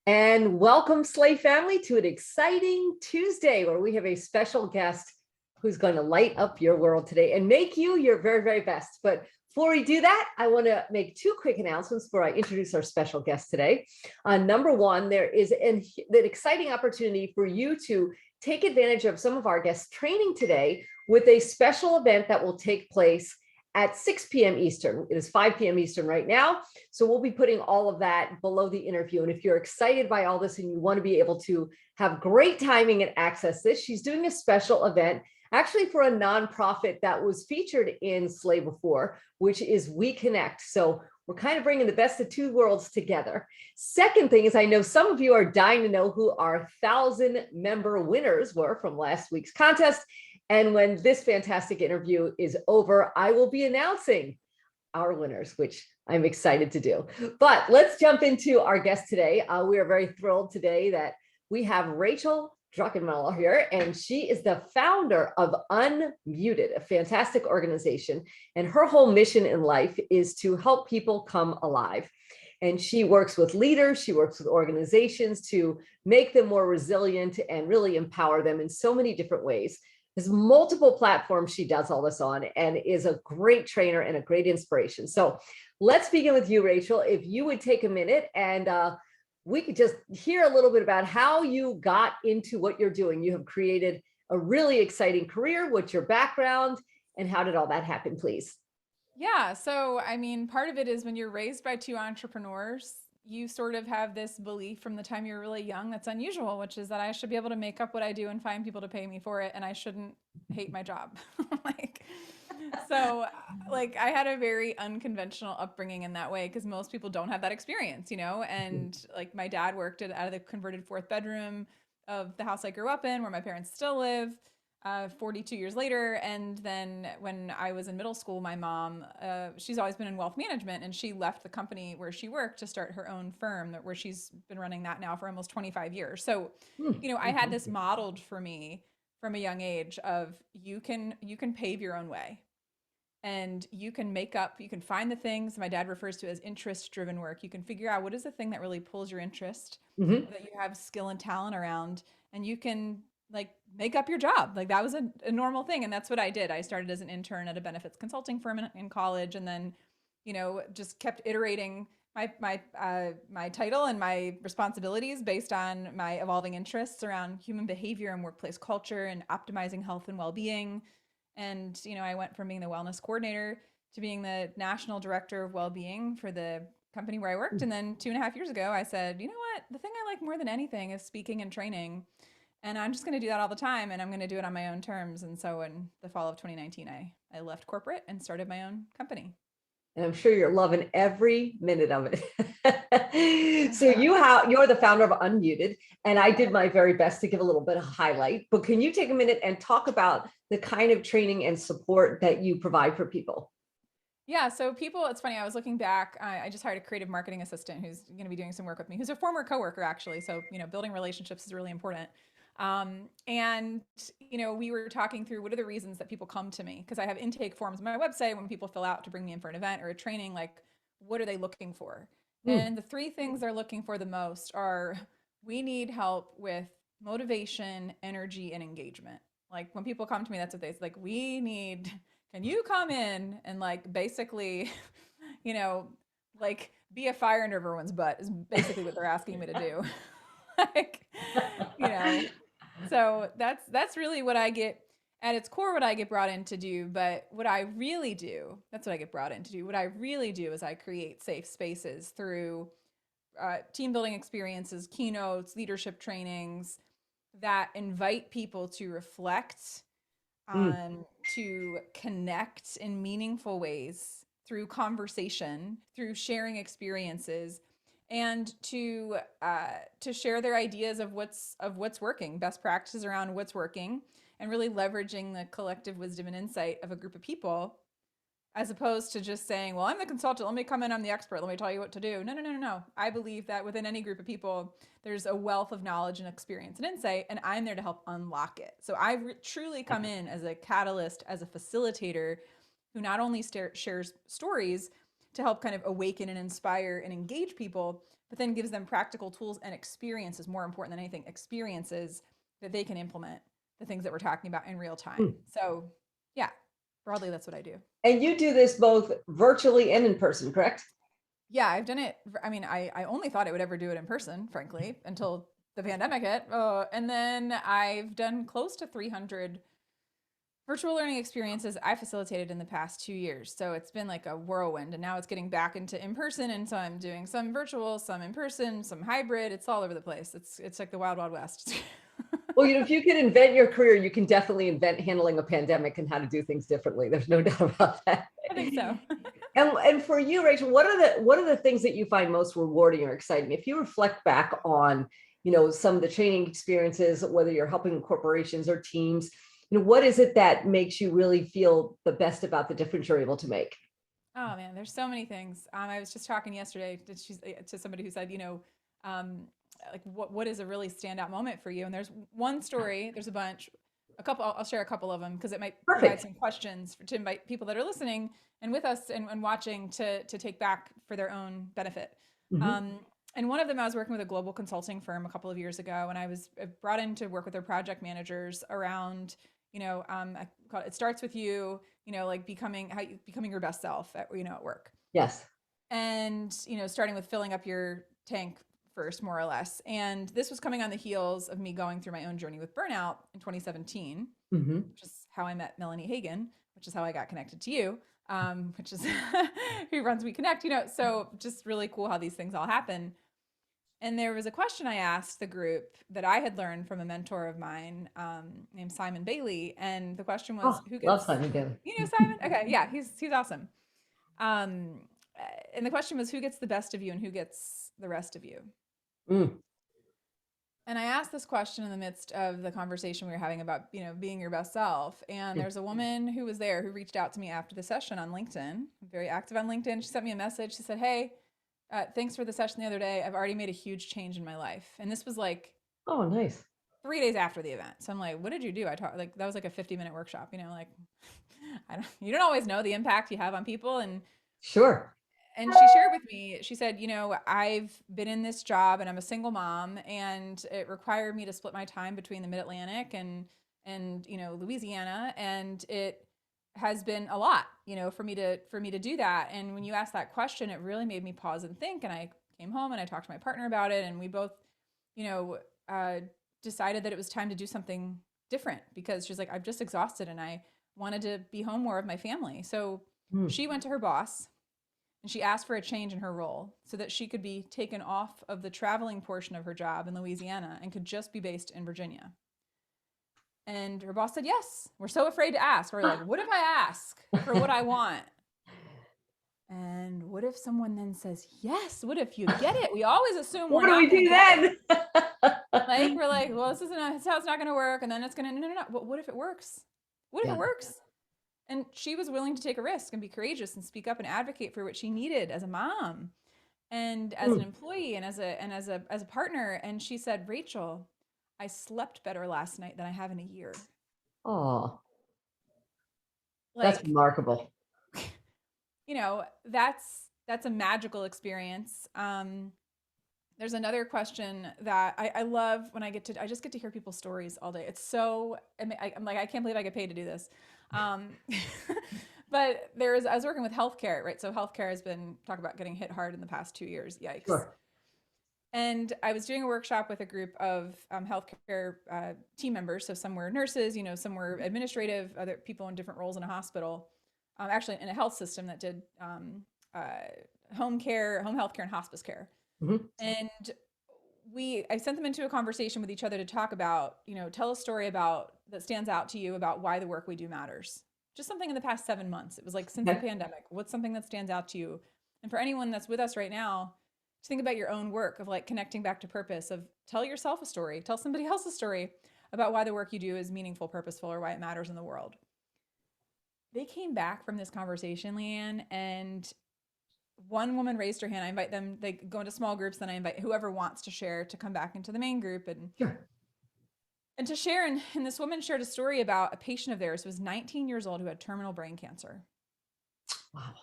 And welcome, SLAE family, to an exciting Tuesday where we have a special guest who's going to light up your world today and make you your very, very best. But before we do that, I want to make two quick announcements before I introduce our special guest today. Number one, there is an exciting opportunity for you to take advantage of some of our guests' training today with a special event that will take place at 6 p.m. Eastern. It is 5 p.m. Eastern right now. So we'll be putting all of that below the interview. And if you're excited by all this and you want to be able to have great timing and access this, she's doing a special event actually for a nonprofit that was featured in SLAE before, which is We Connect. So we're kind of bringing the best of two worlds together. Second thing is, I know some of you are dying to know who our 1,000-member winners were from last week's contest. And when this fantastic interview is over, I will be announcing our winners, which I'm excited to do. But let's jump into our guest today. We are very thrilled today that we have Rachel Druckenmiller here, and she is the founder of Unmuted, a fantastic organization. And her whole mission in life is to help people come alive. And she works with leaders, she works with organizations to make them more resilient and really empower them in so many different ways. There's multiple platforms she does all this on and is a great trainer and a great inspiration. So let's begin with you, Rachel. If you would take a minute and we could just hear a little bit about how you got into what you're doing. You have created a really exciting career. What's your background and how did all that happen, please? Yeah, so I mean, part of it is when you're raised by two entrepreneurs, you sort of have this belief from the time you're really young that's unusual, which is that I should be able to make up what I do and find people to pay me for it, and I shouldn't hate my job. like, like I had a very unconventional upbringing in that way because most people don't have that experience, And like my dad worked out of the converted fourth bedroom of the house I grew up in, where my parents still live. 42 years later. And then when I was in middle school, my mom, she's always been in wealth management, and she left the company where she worked to start her own firm where she's been running that now for almost 25 years. So, I had this modeled for me from a young age of you can pave your own way, and you can find the things my dad refers to as interest driven work. You can figure out what is the thing that really pulls your interest, Mm-hmm. that you have skill and talent around, and you can like make up your job. Like that was a normal thing. And that's what I did. I started as an intern at a benefits consulting firm in college, and then, just kept iterating my title and my responsibilities based on my evolving interests around human behavior and workplace culture and optimizing health and well-being. And, I went from being the wellness coordinator to being the national director of well-being for the company where I worked. And then 2.5 years ago, I said, you know what? The thing I like more than anything is speaking and training. And I'm just going to do that all the time, and I'm going to do it on my own terms. And so in the fall of 2019, I left corporate and started my own company. And I'm sure you're loving every minute of it. So you're the founder of Unmuted, and I did my very best to give a little bit of highlight. But can you take a minute and talk about the kind of training and support that you provide for people? Yeah, so it's funny, I was looking back. I just hired a creative marketing assistant who's going to be doing some work with me, who's a former coworker, actually. So, building relationships is really important. And, we were talking through what are the reasons that people come to me? Because I have intake forms on my website when people fill out to bring me in for an event or a training, like, what are they looking for? Mm, And the three things they're looking for the most are we need help with motivation, energy, and engagement. Like, when people come to me, that's what they say, like, can you come in and like basically, you know, like be a fire under everyone's butt is basically what they're asking me to do. like, you know, so that's really what I get at its core, what I get brought in to do. But what I really do, that's what I get brought in to do. What I really do is I create safe spaces through team building experiences, keynotes, leadership trainings that invite people to reflect mm, on, to connect in meaningful ways through conversation, through sharing experiences, and to share their ideas of what's working, best practices around what's working, and really leveraging the collective wisdom and insight of a group of people, as opposed to just saying, well, I'm the consultant, let me come in, I'm the expert, let me tell you what to do. No, no, no, no, no. I believe that within any group of people, there's a wealth of knowledge and experience and insight, and I'm there to help unlock it. So truly come in as a catalyst, as a facilitator who not only shares stories to help kind of awaken and inspire and engage people, but then gives them practical tools and experiences, more important than anything, experiences that they can implement the things that we're talking about in real time. So yeah, broadly, that's what I do. And you do this both virtually and in person, correct? Yeah, I've done it. I mean, I only thought I would ever do it in person, frankly, until the pandemic hit. And then I've done close to 300 virtual learning experiences I facilitated in the past 2 years. So it's been like a whirlwind, and now it's getting back into in person. And so I'm doing some virtual, some in person, some hybrid. It's all over the place. It's like the wild, wild west. Well, if you can invent your career, you can definitely invent handling a pandemic and how to do things differently. There's no doubt about that. I think so. And for you, Rachel, what are the things that you find most rewarding or exciting? If you reflect back on, some of the training experiences, whether you're helping corporations or teams, what is it that makes you really feel the best about the difference you're able to make? Oh man, there's so many things. I was just talking yesterday to somebody who said, like what is a really standout moment for you? And there's one story. There's a bunch, a couple. I'll share a couple of them because it might provide some questions to invite people that are listening and with us and watching to take back for their own benefit. And one of them, I was working with a global consulting firm a couple of years ago, and I was brought in to work with their project managers around, I call it starts with you, like becoming your best self at work. Yes. And, starting with filling up your tank first, more or less. And this was coming on the heels of me going through my own journey with burnout in 2017, which is how I met Melanie Hagan, which is how I got connected to you, which is who runs We Connect, so just really cool how these things all happen. And there was a question I asked the group that I had learned from a mentor of mine named Simon Bailey. And the question was, who gets, love Simon Bailey. Simon? Okay. Yeah. He's awesome. And the question was, who gets the best of you and who gets the rest of you? And I asked this question in the midst of the conversation we were having about, being your best self. And there's a woman who was there who reached out to me after the session on LinkedIn. I'm very active on LinkedIn. She sent me a message. She said, hey, thanks for the session the other day. I've already made a huge change in my life. And this was like, oh, nice. 3 days after the event. So I'm like, what did you do? That was like a 50-minute workshop, like, you don't always know the impact you have on people. And sure. And she shared with me, she said, I've been in this job and I'm a single mom, and it required me to split my time between the Mid-Atlantic and Louisiana. And it has been a lot, for me to do that. And when you asked that question, it really made me pause and think. And I came home and I talked to my partner about it, and we both, decided that it was time to do something different, because she's like, I'm just exhausted and I wanted to be home more of my family. So she went to her boss and she asked for a change in her role so that she could be taken off of the traveling portion of her job in Louisiana and could just be based in Virginia. And her boss said, yes. We're so afraid to ask. We're like, what if I ask for what I want? And what if someone then says, yes, what if you get it? We always assume what do we do then? Like, we're like, well, this how it's not going to work. And then it's going to, no. But what if it works? What if it works? And she was willing to take a risk and be courageous and speak up and advocate for what she needed as a mom and as an employee and as a partner. And she said, Rachel, I slept better last night than I have in a year. Oh, that's remarkable. That's a magical experience. There's another question that I love when I just get to hear people's stories all day. It's so, I'm like, I can't believe I get paid to do this. But I was working with healthcare, right? So healthcare has been, talk about getting hit hard in the past 2 years. Yikes. Sure. And I was doing a workshop with a group of healthcare team members. So some were nurses, some were administrative, other people in different roles in a hospital, actually in a health system that did home health care and hospice care. And I sent them into a conversation with each other to talk about, tell a story that stands out to you about why the work we do matters. Just something in the past 7 months. It was like, since the pandemic, what's something that stands out to you? And for anyone that's with us right now, to think about your own work of like connecting back to purpose, of tell yourself a story, tell somebody else a story about why the work you do is meaningful, purposeful, or why it matters in the world. They came back from this conversation, Leanne, and one woman raised her hand. I invite them, they go into small groups, then I invite whoever wants to share to come back into the main group and to share. And this woman shared a story about a patient of theirs who was 19 years old who had terminal brain cancer. Wow.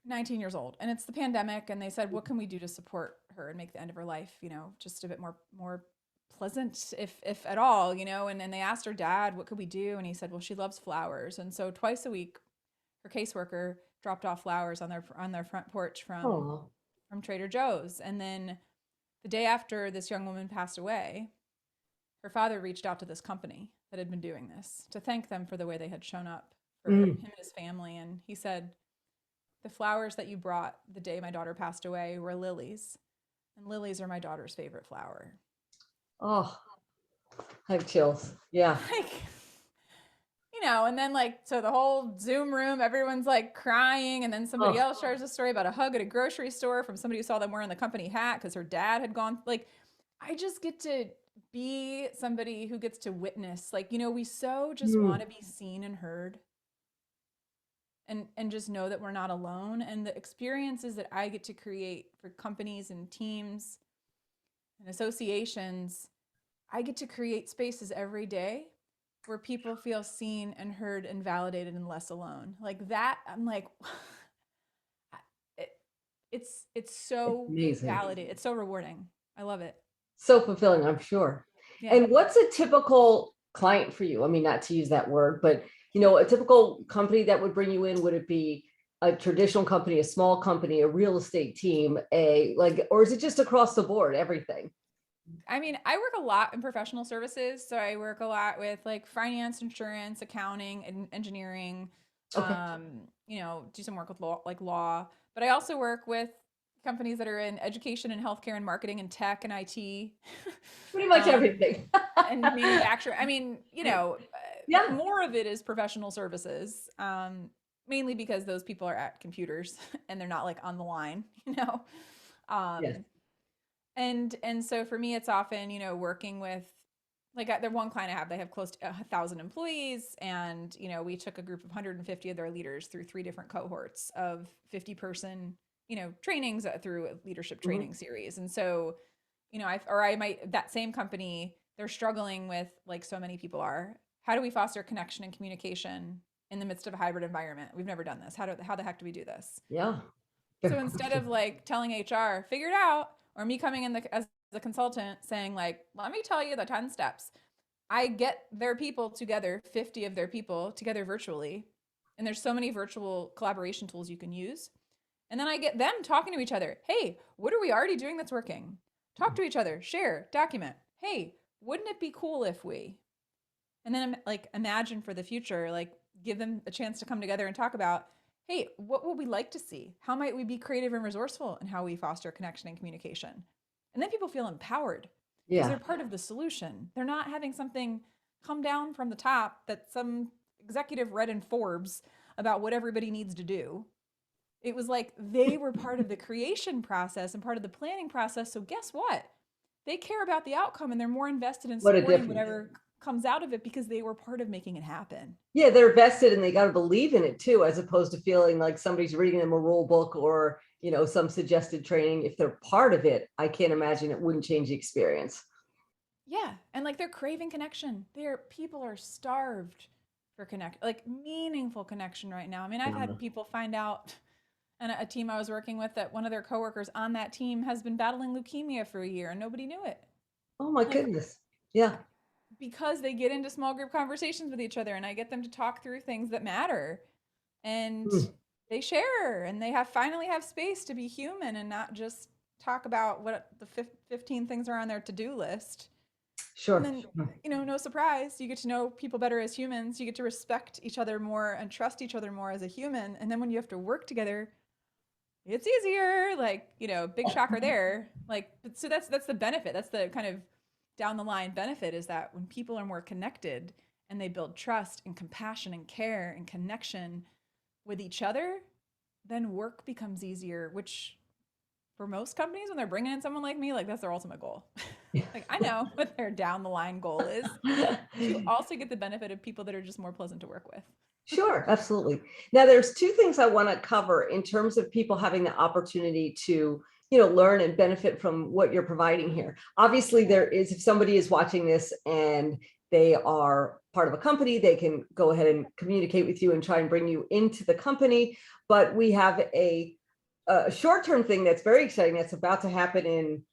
19 years old. And it's the pandemic. And they said, what can we do to support her and make the end of her life, just a bit more pleasant, if at all, and they asked her dad, what could we do? And he said, well, she loves flowers. And so twice a week, her caseworker dropped off flowers on their front porch Oh, from Trader Joe's. And then the day after this young woman passed away, her father reached out to this company that had been doing this to thank them for the way they had shown up for him and his family. And he said, the flowers that you brought the day my daughter passed away were lilies, and lilies are my daughter's favorite flower. oh, I have chills. Yeah. Like, and then so the whole Zoom room, everyone's like crying. And then somebody else shares a story about a hug at a grocery store from somebody who saw them wearing the company hat because her dad had gone. Like, I just get to be somebody who gets to witness, we so just want to be seen and heard. And just know that we're not alone. And the experiences that I get to create for companies and teams and associations, I get to create spaces every day where people feel seen and heard and validated and less alone. Like that, I'm like, it's so amazing. validated. It's so rewarding. I love it. So fulfilling, I'm sure. Yeah. And what's a typical client for you? I mean, not to use that word, but a typical company that would bring you in, would it be a traditional company, a small company, a real estate team, or is it just across the board, everything? I mean, I work a lot in professional services. So I work a lot with finance, insurance, accounting, and engineering, Okay. Do some work with law, but I also work with companies that are in education and healthcare and marketing and tech and IT. Pretty much everything. And manufacturing. I mean, Yeah. more of it is professional services, mainly because those people are at computers and they're not on the line, Yes. And so for me, it's often, working with the one client I have, they have close to 1,000 employees. And, we took a group of 150 of their leaders through 3 different cohorts of 50-person, trainings through a leadership training series. And so, that same company, they're struggling with, so many people are, how do we foster connection and communication in the midst of a hybrid environment? We've never done this. How the heck do we do this? Yeah. So instead of telling HR, figure it out, or me coming in as a consultant saying let me tell you the 10 steps, I get their people together, 50 of their people together virtually. And there's so many virtual collaboration tools you can use. And then I get them talking to each other. Hey, what are we already doing that's working? Talk to each other, share, document. Hey, wouldn't it be cool if we? And then imagine for the future, give them a chance to come together and talk about, hey, what would we like to see? How might we be creative and resourceful in how we foster connection and communication? And then people feel empowered because they're part of the solution. They're not having something come down from the top that some executive read in Forbes about what everybody needs to do. It was they were part of the creation process and part of the planning process. So guess what? They care about the outcome and they're more invested in supporting whatever comes out of it because they were part of making it happen. Yeah, they're vested and they got to believe in it too, as opposed to feeling like somebody's reading them a rule book or, some suggested training. If they're part of it, I can't imagine it wouldn't change the experience. Yeah. And they're craving connection. People are starved for meaningful connection right now. I mean, I've had people find out, and a team I was working with, that one of their coworkers on that team has been battling leukemia for a year and nobody knew it. Oh my goodness. Yeah. Because they get into small group conversations with each other and I get them to talk through things that matter and they share and they finally have space to be human and not just talk about what the 15 things are on their to-do list. Sure. And then, no surprise, you get to know people better as humans. You get to respect each other more and trust each other more as a human. And then when you have to work together, it's easier. Big shocker there. So that's the benefit. That's the kind of down the line benefit, is that when people are more connected and they build trust and compassion and care and connection with each other, then work becomes easier, which for most companies, when they're bringing in someone like me, that's their ultimate goal. I know what their down the line goal is. You also get the benefit of people that are just more pleasant to work with. Sure, absolutely. Now, there's 2 things I want to cover in terms of people having the opportunity to, learn and benefit from what you're providing here. Obviously, there is, if somebody is watching this and they are part of a company, they can go ahead and communicate with you and try and bring you into the company. But we have a a short-term thing that's very exciting that's about to happen in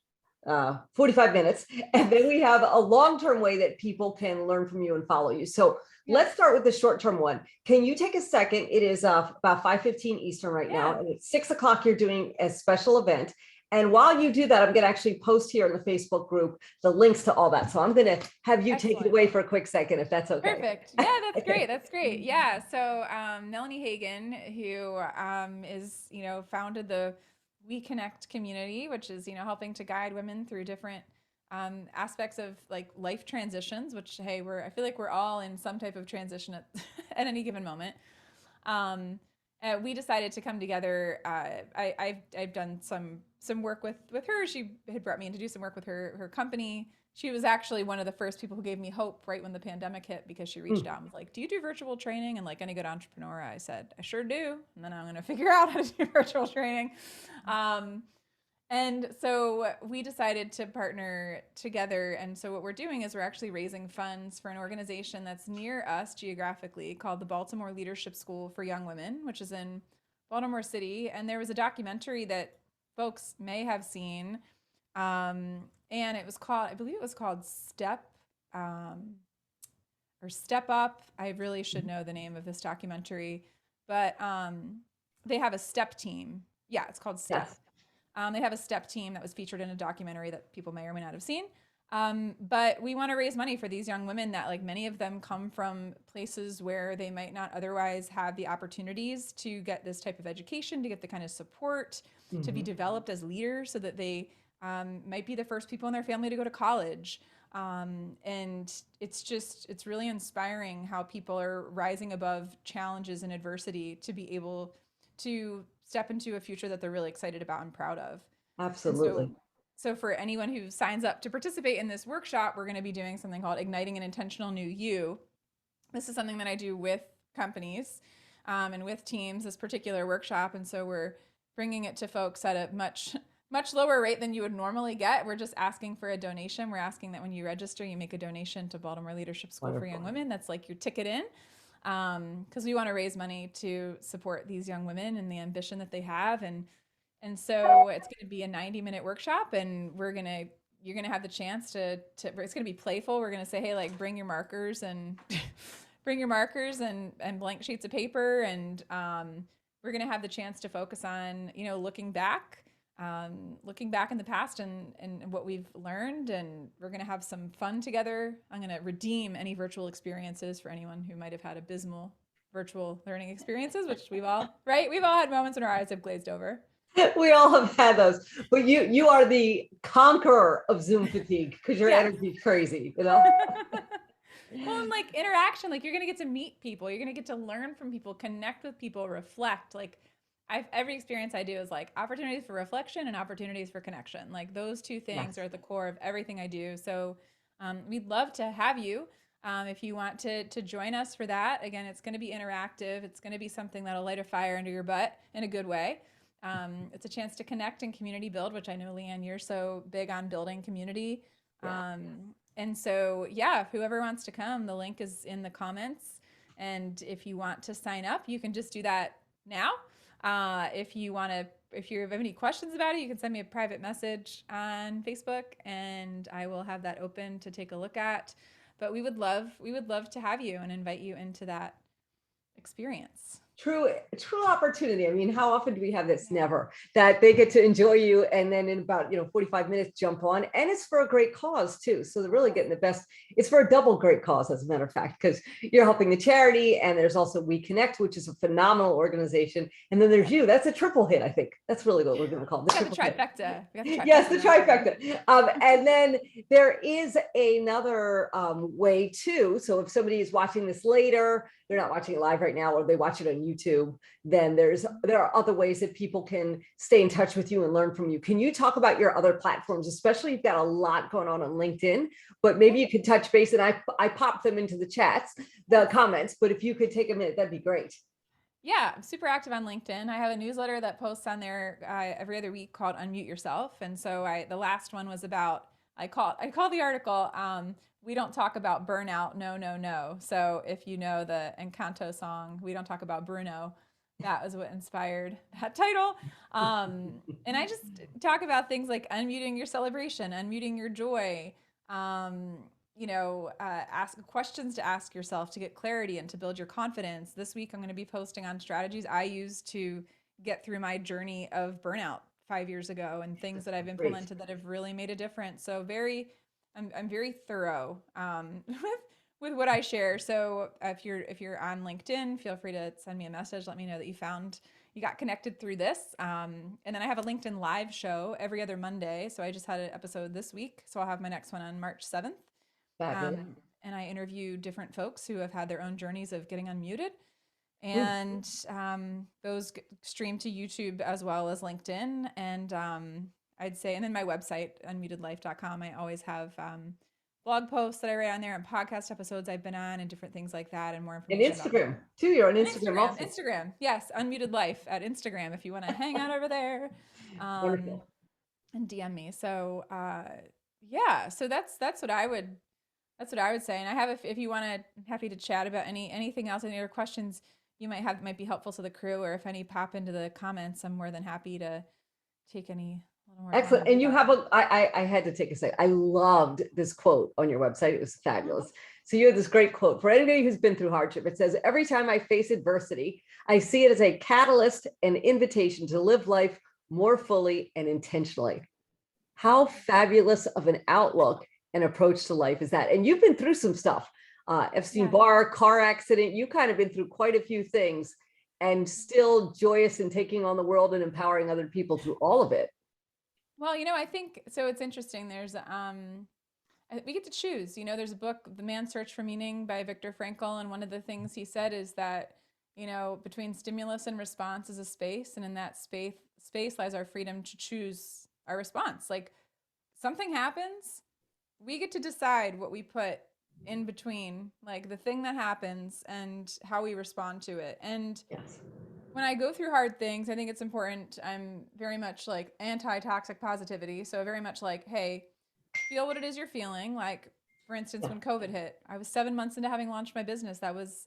45 minutes. And then we have a long-term way that people can learn from you and follow you. So Yeah. let's start with the short-term one. Can you take a second? It is about 5:15 Eastern right now, Yeah. and it's 6 o'clock. You're doing a special event. And while you do that, I'm going to actually post here in the Facebook group the links to all that. So I'm going to have you take it Excellent. away for a quick second, if that's okay. Perfect. Yeah, that's great. That's great. Yeah. So Melanie Hagan, who is, founded the We Connect community, which is, helping to guide women through different aspects of like life transitions, which, hey, I feel like we're all in some type of transition at any given moment. We decided to come together. I've done some work with her. She had brought me in to do some work with her company. She was actually one of the first people who gave me hope right when the pandemic hit, because she reached out and was like, "Do you do virtual training?" And like any good entrepreneur, I said, "I sure do." And then I'm going to figure out how to do virtual training. And so we decided to partner together. And so what we're doing is we're actually raising funds for an organization that's near us geographically called the Baltimore Leadership School for Young Women, which is in Baltimore City. And there was a documentary that folks may have seen. And it was called, I believe it was called Step Up. I really should know the name of this documentary, but they have a STEP team. Yeah, it's called STEP. Yes. They have a STEP team that was featured in a documentary that people may or may not have seen. But we want to raise money for these young women that, like, many of them come from places where they might not otherwise have the opportunities to get this type of education, to get the kind of support, to be developed as leaders, so that they might be the first people in their family to go to college. And it's really inspiring how people are rising above challenges and adversity to be able to step into a future that they're really excited about and proud of. And Absolutely. so for anyone who signs up to participate in this workshop, we're going to be doing something called Igniting an Intentional New You. This is something that I do with companies and with teams, this particular workshop. And so we're bringing it to folks at a much lower rate than you would normally get. We're just asking for a donation. We're asking that when you register, you make a donation to Baltimore Leadership School for Young Women. That's like your ticket in, because we want to raise money to support these young women and the ambition that they have. And so it's going to be a 90-minute workshop, and you're going to have the chance to it's going to be playful. We're going to say, hey, like, bring your markers and blank sheets of paper. And we're going to have the chance to focus on, looking back in the past and what we've learned. And we're going to have some fun together. I'm going to redeem any virtual experiences for anyone who might have had abysmal virtual learning experiences, which we've all had moments when our eyes have glazed over. We all have had those, but you are the conqueror of Zoom fatigue, because your energy is crazy, Well, and like interaction, like, you're going to get to meet people, you're going to get to learn from people, connect with people, reflect. Like, every experience I do is like opportunities for reflection and opportunities for connection. Like, those two things are at the core of everything I do. So we'd love to have you. If you want to join us for that. Again, it's going to be interactive. It's going to be something that'll light a fire under your butt in a good way. It's a chance to connect and community build, which I know, Leanne, you're so big on building community. And so, yeah, whoever wants to come, the link is in the comments. And if you want to sign up, you can just do that now. If you have any questions about it, you can send me a private message on Facebook, and I will have that open to take a look at. But we would love to have you and invite you into that experience. True opportunity. I mean, how often do we have this? Never. That they get to enjoy you, and then in about 45 minutes jump on, and it's for a great cause too. So they're really getting the best. It's for a double great cause, as a matter of fact, because you're helping the charity, and there's also We Connect, which is a phenomenal organization, and then there's you. That's a triple hit. I think that's really what we're going to call it. The trifecta. Yes, the trifecta. And then there is another way too. So if somebody is watching this later, they're not watching it live right now, or they watch it on YouTube, then there are other ways that people can stay in touch with you and learn from you. Can you talk about your other platforms, especially you've got a lot going on LinkedIn, but maybe you could touch base, and I popped them into the comments, but if you could take a minute, that'd be great. Yeah, I'm super active on LinkedIn. I have a newsletter that posts on there every other week called Unmute Yourself. And so the last one was about, I call the article, We Don't Talk About Burnout, No, No, No. So if you know the Encanto song, We Don't Talk About Bruno, That was what inspired that title. And I just talk about things like unmuting your celebration, unmuting your joy, ask questions to ask yourself to get clarity and to build your confidence. This week, I'm going to be posting on strategies I use to get through my journey of burnout 5 years ago and things that I've Great. implemented that have really made a difference. So I'm very thorough with what I share. So if you're on LinkedIn, feel free to send me a message. Let me know that you got connected through this. And then I have a LinkedIn live show every other Monday. So I just had an episode this week. So I'll have my next one on March 7th. Fabulous. And I interview different folks who have had their own journeys of getting unmuted. And those stream to YouTube as well as LinkedIn. And I'd say, and then my website, unmutedlife.com, I always have blog posts that I write on there and podcast episodes I've been on and different things like that and more And information. Instagram too. You're on Instagram also. Instagram. Yes. Unmuted Life at Instagram if you want to hang out over there. Wonderful. And DM me. So, yeah, so that's what I would say. And I have, if you want to, happy to chat about anything else, any other questions you might have that might be helpful to the crew, or if any pop into the comments, I'm more than happy to take any. Excellent. And you have I had to take a second. I loved this quote on your website. It was fabulous. So you have this great quote for anybody who's been through hardship. It says, every time I face adversity, I see it as a catalyst and invitation to live life more fully and intentionally. How fabulous of an outlook and approach to life is that? And you've been through some stuff. Epstein-Barr, car accident, you kind of been through quite a few things and still joyous in taking on the world and empowering other people through all of it. Well, I think, so it's interesting. There's, we get to choose, there's a book, The Man's Search for Meaning by Viktor Frankl. And one of the things he said is that, between stimulus and response is a space. And in that space lies our freedom to choose our response. Like something happens, we get to decide what we put in between, like the thing that happens and how we respond to it. And yes. When I go through hard things, I think it's important. I'm very much like anti-toxic positivity. So very much like, hey, feel what it is you're feeling. Like, for instance, when COVID hit, I was 7 months into having launched my business. That was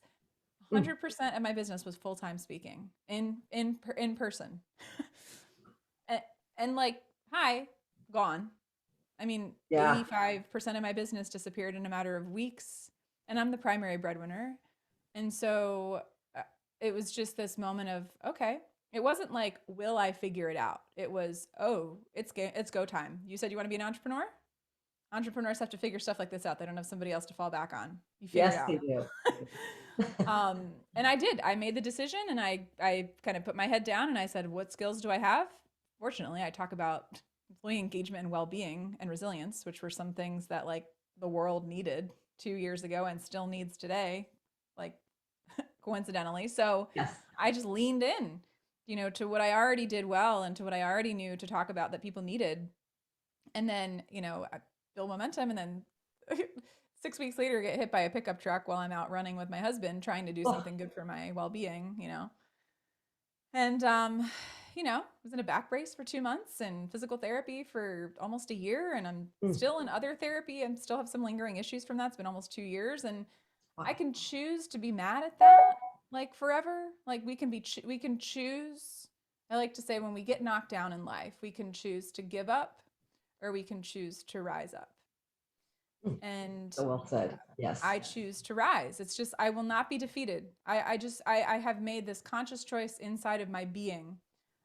100% of my business was full-time speaking in person. and like, hi, gone. I mean, 85% of my business disappeared in a matter of weeks, and I'm the primary breadwinner. And so it was just this moment of, okay, it wasn't like, will I figure it out? It was, oh, it's go time. You said you want to be an entrepreneur? Entrepreneurs have to figure stuff like this out. They don't have somebody else to fall back on. You figure it out. Yes, they do. And I did. I made the decision, and I kind of put my head down and I said, what skills do I have? Fortunately, I talk about employee engagement and well-being and resilience, which were some things that like the world needed 2 years ago and still needs today, like coincidentally. So yes. I just leaned in, to what I already did well and to what I already knew to talk about that people needed. And then, I build momentum, and then 6 weeks later get hit by a pickup truck while I'm out running with my husband, trying to do something good for my well-being, And, was in a back brace for 2 months and physical therapy for almost a year. And I'm still in other therapy and still have some lingering issues from that. It's been almost 2 years. And I can choose to be mad at that, like forever. Like we can choose. I like to say, when we get knocked down in life, we can choose to give up, or we can choose to rise up. And so well said. Yes. I choose to rise. It's just, I will not be defeated. I have made this conscious choice inside of my being.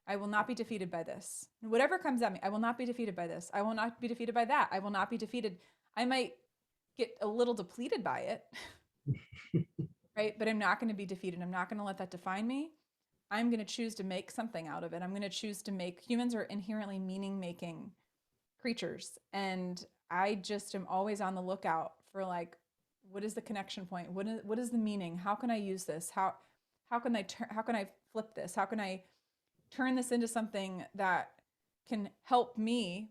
I will not be defeated by this. Whatever comes at me, I will not be defeated by this. I will not be defeated by that. I will not be defeated. I might get a little depleted by it, right? But I'm not going to be defeated. I'm not going to let that define me. I'm going to choose to make something out of it. I'm going to choose to make, humans are inherently meaning-making creatures. And I just am always on the lookout for like, what is the connection point? What is the meaning? How can I use this? How can I flip this? How can I turn this into something that can help me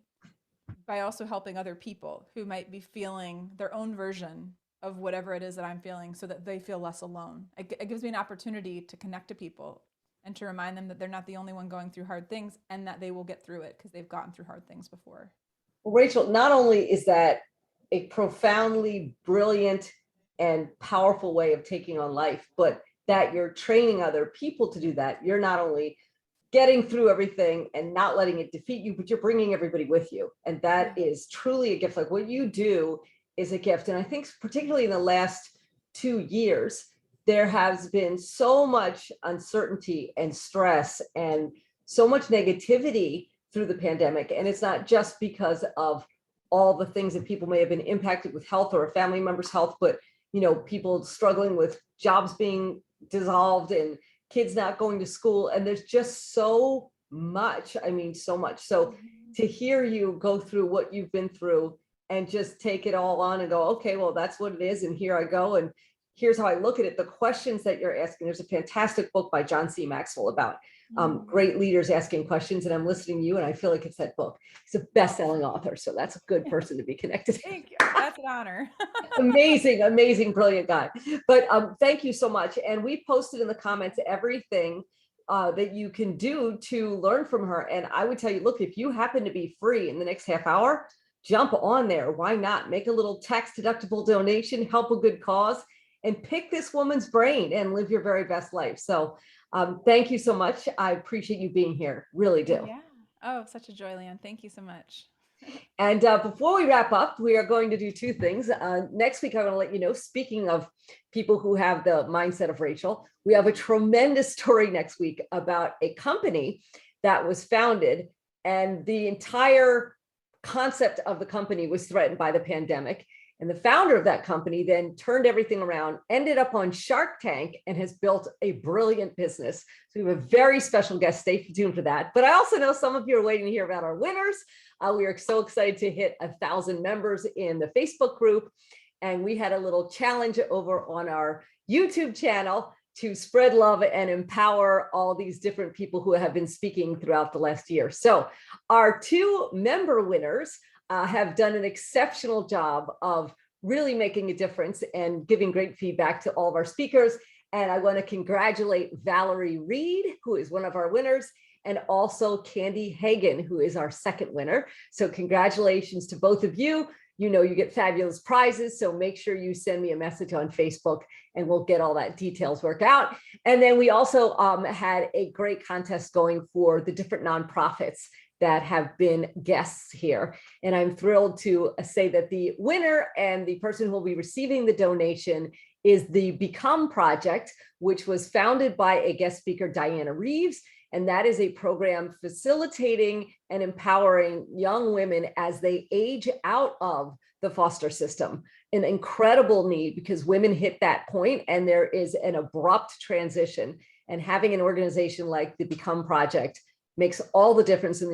by also helping other people who might be feeling their own version of whatever it is that I'm feeling, so that they feel less alone. It gives me an opportunity to connect to people and to remind them that they're not the only one going through hard things, and that they will get through it because they've gotten through hard things before. Well, Rachel, not only is that a profoundly brilliant and powerful way of taking on life, but that you're training other people to do that, you're not only getting through everything and not letting it defeat you, but you're bringing everybody with you. And that is truly a gift. Like what you do is a gift. And I think particularly in the last 2 years, there has been so much uncertainty and stress and so much negativity through the pandemic. And it's not just because of all the things that people may have been impacted with health or a family member's health, but people struggling with jobs being dissolved and kids not going to school. And there's just so much, so much. So to hear you go through what you've been through and just take it all on and go, okay, well, that's what it is. And here I go. And here's how I look at it. The questions that you're asking, there's a fantastic book by John C. Maxwell about great leaders asking questions. And I'm listening to you and I feel like it's that book. He's a best-selling author. So that's a good person to be connected to. Thank you. That's an honor. Amazing, brilliant guy. But thank you so much. And we posted in the comments everything that you can do to learn from her. And I would tell you, look, if you happen to be free in the next half hour, jump on there. Why not? Make a little tax deductible donation, help a good cause, and pick this woman's brain and live your very best life. So thank you so much. I appreciate you being here. Really do. Yeah. Oh, such a joy, Leanne. Thank you so much. And before we wrap up, we are going to do 2 things. Next week, I want to let you know, speaking of people who have the mindset of Rachel, we have a tremendous story next week about a company that was founded, and the entire concept of the company was threatened by the pandemic. And the founder of that company then turned everything around, ended up on Shark Tank, and has built a brilliant business. So we have a very special guest. Stay tuned for that. But I also know some of you are waiting to hear about our winners. We are so excited to hit 1,000 members in the Facebook group. And we had a little challenge over on our YouTube channel to spread love and empower all these different people who have been speaking throughout the last year. So our 2 member winners have done an exceptional job of really making a difference and giving great feedback to all of our speakers. And I want to congratulate Valerie Reed, who is one of our winners, and also Candy Hagan, who is our second winner. So congratulations to both of you. You get fabulous prizes. So make sure you send me a message on Facebook and we'll get all that details worked out. And then we also had a great contest going for the different nonprofits that have been guests here. And I'm thrilled to say that the winner and the person who will be receiving the donation is the Become Project, which was founded by a guest speaker, Diana Reeves. And that is a program facilitating and empowering young women as they age out of the foster system. An incredible need, because women hit that point and there is an abrupt transition. And having an organization like the Become Project makes all the difference in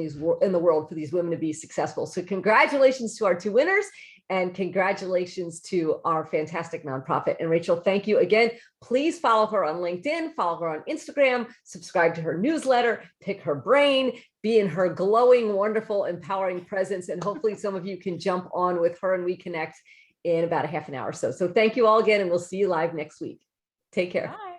the world for these women to be successful. So congratulations to our 2 winners, and congratulations to our fantastic nonprofit. And Rachel, thank you again. Please follow her on LinkedIn, follow her on Instagram, subscribe to her newsletter, pick her brain, be in her glowing, wonderful, empowering presence. And hopefully some of you can jump on with her and we connect in about a half an hour or so. So thank you all again, and we'll see you live next week. Take care. Bye.